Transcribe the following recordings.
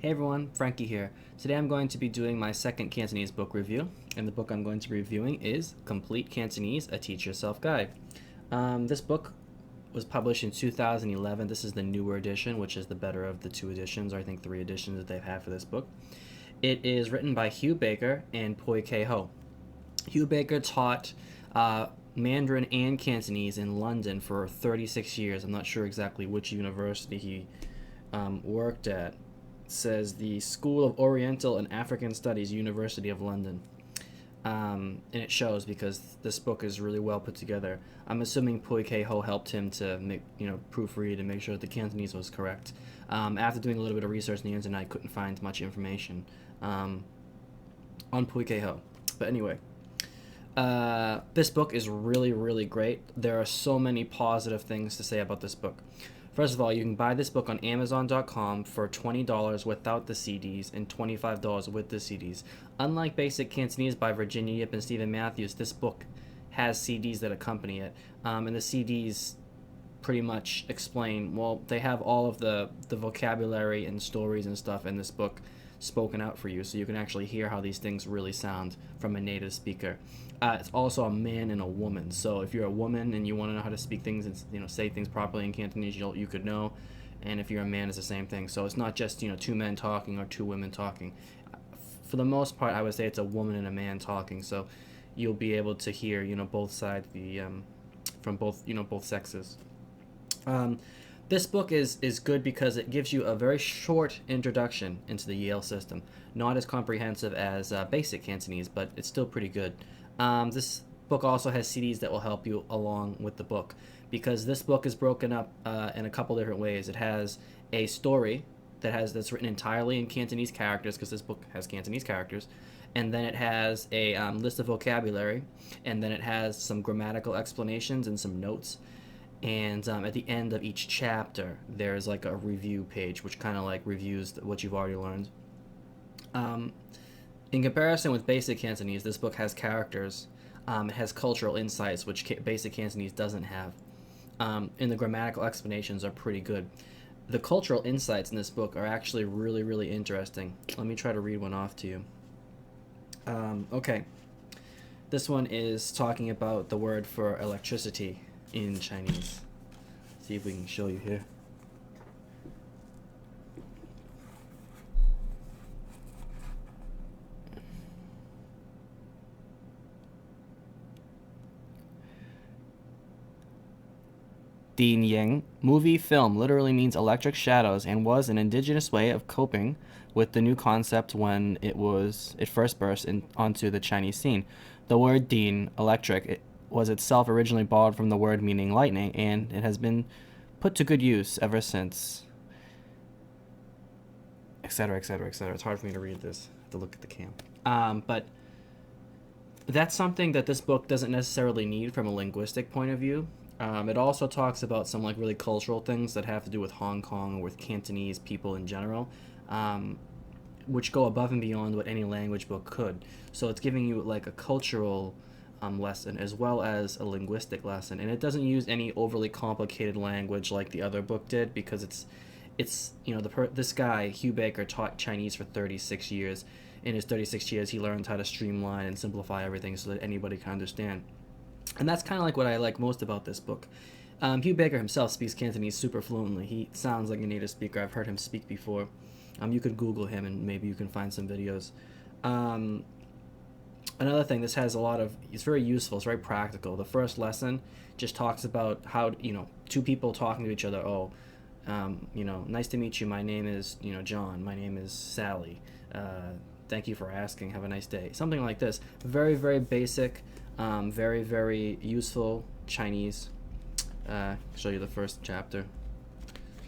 Hey everyone, Frankie here. Today I'm going to be doing my second Cantonese book review, and the book I'm going to be reviewing is Complete Cantonese, A Teach Yourself Guide. This book was published in 2011. This is the newer edition, which is the better of the two editions, or I think three editions that they've had for this book. It is written by Hugh and Pui-Kei. Hugh taught Mandarin and Cantonese in London for 36 years. I'm not sure exactly which university he worked at. It says the School of Oriental and African Studies, University of London. And it shows because this book is really well put together. I'm assuming Pui-Kei helped him to make, proofread and make sure that the Cantonese was correct. After doing a little bit of research on the internet, I couldn't find much information on Pui-Kei. But anyway, this book is really, really great. There are so many positive things to say about this book. First of all, you can buy this book on Amazon.com for $20 without the CDs and $25 with the CDs. Unlike Basic Cantonese by Virginia Yip and Stephen Matthews, this book has CDs that accompany it. And the CDs pretty much explain, well, they have all of the vocabulary and stories and stuff in this book spoken out for you, so you can actually hear how these things really sound from a native speaker. It's also a man and a woman, so if you're a woman and you want to know how to speak things and say things properly in Cantonese, you could know. And if you're a man, it's the same thing. So it's not just two men talking or two women talking. For the most part, I would say it's a woman and a man talking, so you'll be able to hear both sides, from both sexes. This book is good because it gives you a very short introduction into the Yale system. Not as comprehensive as Basic Cantonese, but it's still pretty good. This book also has CDs that will help you along with the book, because this book is broken up in a couple different ways. It has a story that's written entirely in Cantonese characters, because this book has Cantonese characters, and then it has a list of vocabulary, and then it has some grammatical explanations and some notes. And at the end of each chapter, there's like a review page, which kind of like reviews what you've already learned. In comparison with Basic Cantonese, this book has characters. It has cultural insights, which Basic Cantonese doesn't have. And the grammatical explanations are pretty good. The cultural insights in this book are actually really, really interesting. Let me try to read one off to you. Okay. This one is talking about the word for electricity in Chinese. See if we can show you here. Din Yang movie film literally means electric shadows and was an indigenous way of coping with the new concept when it first burst onto the Chinese scene. The word Din, electric, was itself originally borrowed from the word meaning lightning, and it has been put to good use ever since, etc., etc., etc. It's hard for me to read this. I have to look at the cam. But that's something that this book doesn't necessarily need from a linguistic point of view. It also talks about some like really cultural things that have to do with Hong Kong or with Cantonese people in general, which go above and beyond what any language book could. So it's giving you like a cultural lesson as well as a linguistic lesson, and it doesn't use any overly complicated language like the other book did, because it's this guy Hugh taught Chinese for 36 years. In his 36 years, he learned how to streamline and simplify everything so that anybody can understand. And that's kind of like what I like most about this book. Hugh himself speaks Cantonese super fluently. He sounds like a native speaker. I've heard him speak before. You could Google him and maybe you can find some videos. Another thing, this has it's very useful, it's very practical. The first lesson just talks about how, two people talking to each other. Nice to meet you. My name is, John. My name is Sally. Thank you for asking. Have a nice day. Something like this. Very, very basic, very, very useful Chinese. Show you the first chapter.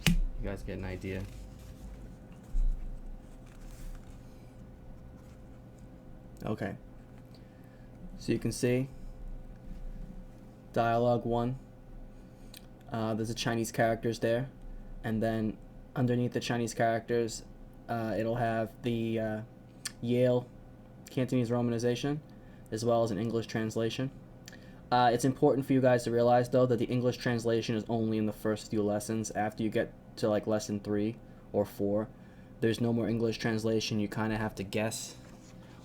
You guys get an idea. Okay. So you can see dialogue 1. There's the Chinese characters there, and then underneath the Chinese characters, it'll have the Yale Cantonese romanization, as well as an English translation. It's important for you guys to realize, though, that the English translation is only in the first few lessons. After you get to like lesson 3 or 4, There's no more English translation. You kind of have to guess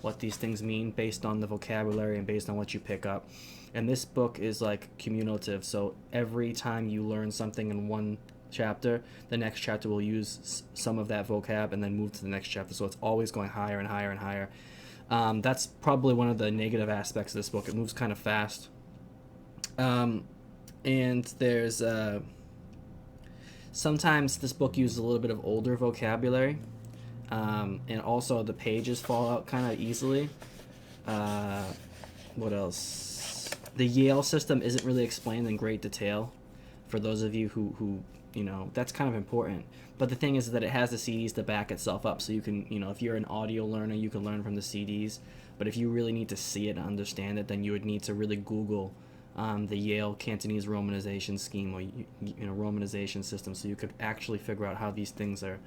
what these things mean based on the vocabulary and based on what you pick up. And this book is like cumulative, so every time you learn something in one chapter, the next chapter will use some of that vocab and then move to the next chapter, so it's always going higher and higher and higher. That's probably one of the negative aspects of this book. It moves kind of fast. And there's sometimes this book uses a little bit of older vocabulary, and also the pages fall out kind of easily. What else? The Yale system isn't really explained in great detail for those of you who that's kind of important. But the thing is that it has the CDs to back itself up, so you can, if you're an audio learner, you can learn from the CDs. But if you really need to see it and understand it, then you would need to really Google the Yale Cantonese romanization scheme, or romanization system, so you could actually figure out how these things are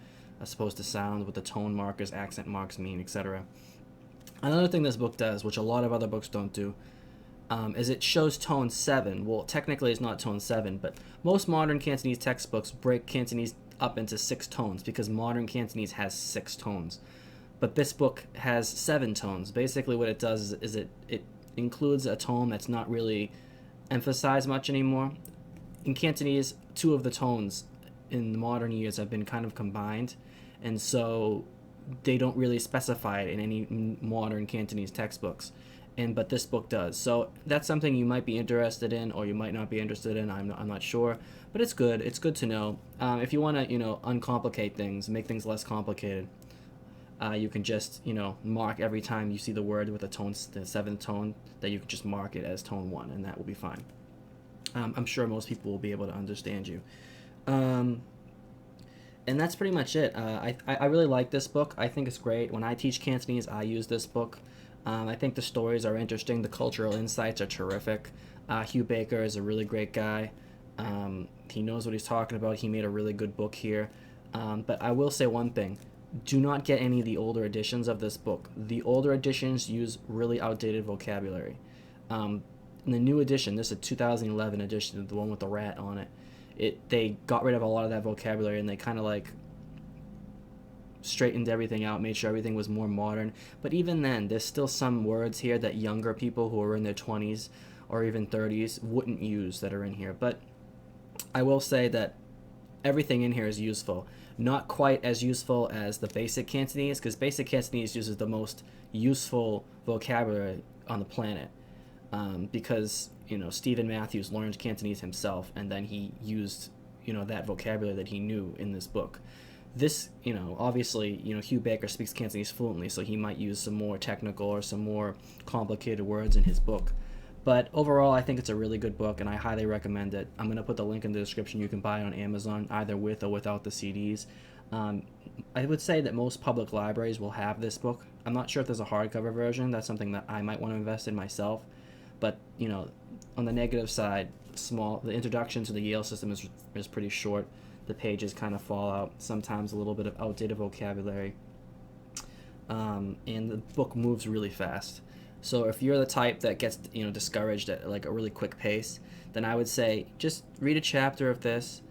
supposed to sound, what the tone markers, accent marks mean, etc. Another thing this book does, which a lot of other books don't do, is it shows tone 7. Well, technically it's not tone 7, but most modern Cantonese textbooks break Cantonese up into 6 tones, because modern Cantonese has 6 tones. But this book has 7 tones. Basically what it does is it includes a tone that's not really emphasized much anymore. In Cantonese, 2 of the tones in the modern years have been kind of combined, and so they don't really specify it in any modern Cantonese textbooks. But this book does. So that's something you might be interested in, or you might not be interested in. I'm not sure, but it's good. It's good to know. If you want to, uncomplicate things, make things less complicated, you can just, mark every time you see the word with the 7th tone, that you can just mark it as tone 1, and that will be fine. I'm sure most people will be able to understand you. And that's pretty much it. I really like this book. I think it's great. When I teach Cantonese, I use this book. I think the stories are interesting. The cultural insights are terrific. Hugh Baker is a really great guy. He knows what he's talking about. He made a really good book here. But I will say one thing. Do not get any of the older editions of this book. The older editions use really outdated vocabulary. In the new edition, this is a 2011 edition, the one with the rat on it, they got rid of a lot of that vocabulary, and they kind of like straightened everything out, made sure everything was more modern. But even then, there's still some words here that younger people who are in their 20s or even 30s wouldn't use that are in here. But I will say that everything in here is useful. Not quite as useful as the basic Cantonese, because basic Cantonese uses the most useful vocabulary on the planet, because Stephen Matthews learned Cantonese himself, and then he used that vocabulary that he knew in this book. This, obviously, Hugh Baker speaks Cantonese fluently, so he might use some more technical or some more complicated words in his book. But overall, I think it's a really good book, and I highly recommend it. I'm going to put the link in the description. You can buy it on Amazon, either with or without the CDs. I would say that most public libraries will have this book. I'm not sure if there's a hardcover version. That's something that I might want to invest in myself. But, on the negative side, the introduction to the Yale system is pretty short. The pages kind of fall out. Sometimes a little bit of outdated vocabulary. And the book moves really fast. So if you're the type that gets discouraged at like a really quick pace, then I would say just read a chapter of this,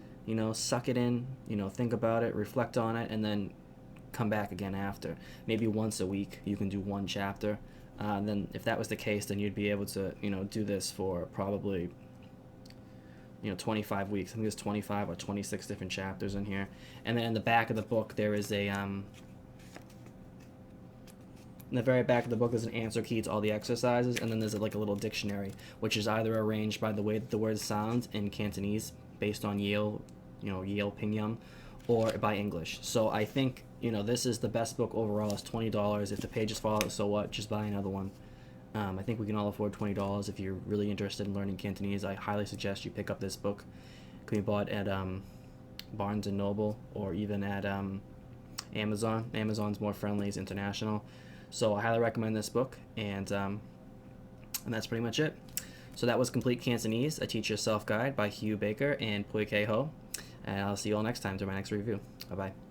suck it in, think about it, reflect on it, and then come back again after. Maybe once a week you can do 1 chapter. Then if that was the case, then you'd be able to do this for probably 25 weeks. I think there's 25 or 26 different chapters in here. And then in the back of the book there is a in the very back of the book is an answer key to all the exercises, and then there's like a little dictionary, which is either arranged by the way that the word sounds in Cantonese, based on Yale, Yale Pinyin, or by English. So I think, this is the best book overall. It's $20. If the pages fall out, so what? Just buy another one. I think we can all afford $20 if you're really interested in learning Cantonese. I highly suggest you pick up this book. It can be bought at Barnes & Noble, or even at Amazon. Amazon's more friendly, it's international. So I highly recommend this book, and that's pretty much it. So that was Complete Cantonese, a Teach Yourself Guide by Hugh Baker and Pui-Kei. And I'll see you all next time to my next review. Bye-bye.